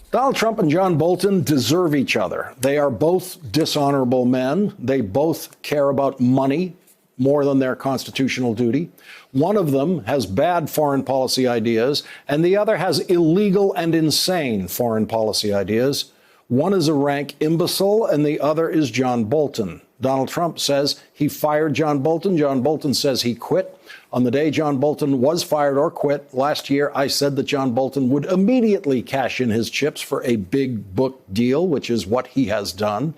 Donald Trump and John Bolton deserve each other. They are both dishonorable men. They both care about money more than their constitutional duty. One of them has bad foreign policy ideas, and the other has illegal and insane foreign policy ideas. One is a rank imbecile, and the other is John Bolton. Donald Trump says he fired John Bolton. John Bolton says he quit. On the day John Bolton was fired or quit last year, I said that John Bolton would immediately cash in his chips for a big book deal, which is what he has done.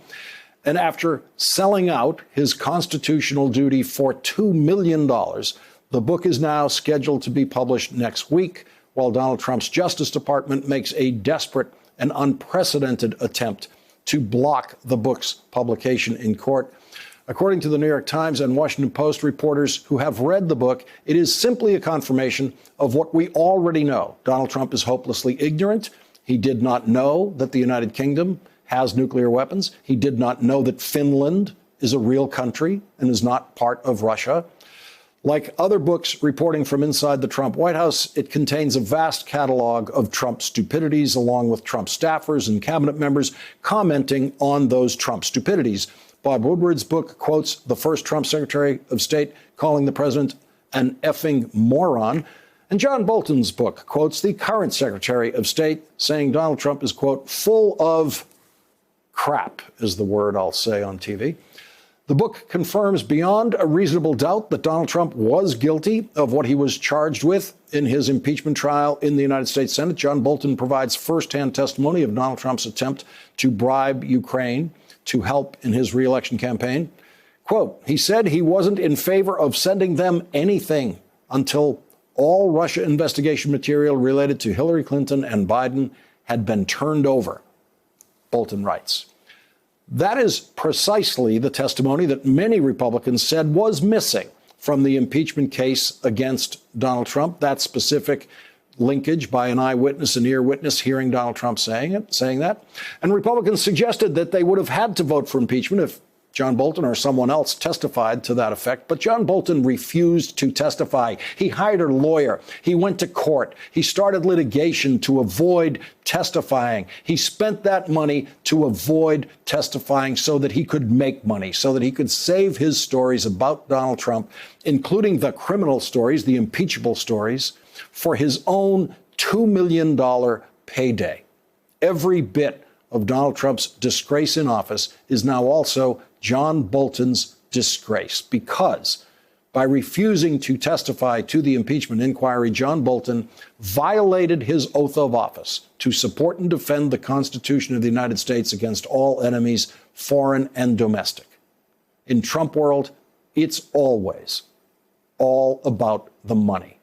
And after selling out his constitutional duty for $2 million, the book is now scheduled to be published next week, while Donald Trump's Justice Department makes a desperate and unprecedented attempt to block the book's publication in court. According to the New York Times and Washington Post reporters who have read the book, it is simply a confirmation of what we already know. Donald Trump is hopelessly ignorant. He did not know that the United Kingdom has nuclear weapons. He did not know that Finland is a real country and is not part of Russia. Like other books reporting from inside the Trump White House, it contains a vast catalog of Trump stupidities, along with Trump staffers and cabinet members commenting on those Trump stupidities. Bob Woodward's book quotes the first Trump Secretary of State calling the president an effing moron. And John Bolton's book quotes the current Secretary of State saying Donald Trump is, quote, full of crap, is the word I'll say on TV. The book confirms beyond a reasonable doubt that Donald Trump was guilty of what he was charged with in his impeachment trial in the United States Senate. John Bolton provides firsthand testimony of Donald Trump's attempt to bribe Ukraine to help in his reelection campaign. Quote, he said he wasn't in favor of sending them anything until all Russia investigation material related to Hillary Clinton and Biden had been turned over, Bolton writes. That is precisely the testimony that many Republicans said was missing from the impeachment case against Donald Trump. That specific linkage by an eyewitness, an ear witness, hearing Donald Trump saying that. And Republicans suggested that they would have had to vote for impeachment if John Bolton or someone else testified to that effect. But John Bolton refused to testify. He hired a lawyer. He went to court. He started litigation to avoid testifying. He spent that money to avoid testifying so that he could make money, so that he could save his stories about Donald Trump, including the criminal stories, the impeachable stories, for his own $2 million payday. Every bit of Donald Trump's disgrace in office is now also John Bolton's disgrace, because by refusing to testify to the impeachment inquiry, John Bolton violated his oath of office to support and defend the Constitution of the United States against all enemies, foreign and domestic. In Trump world, it's always all about the money.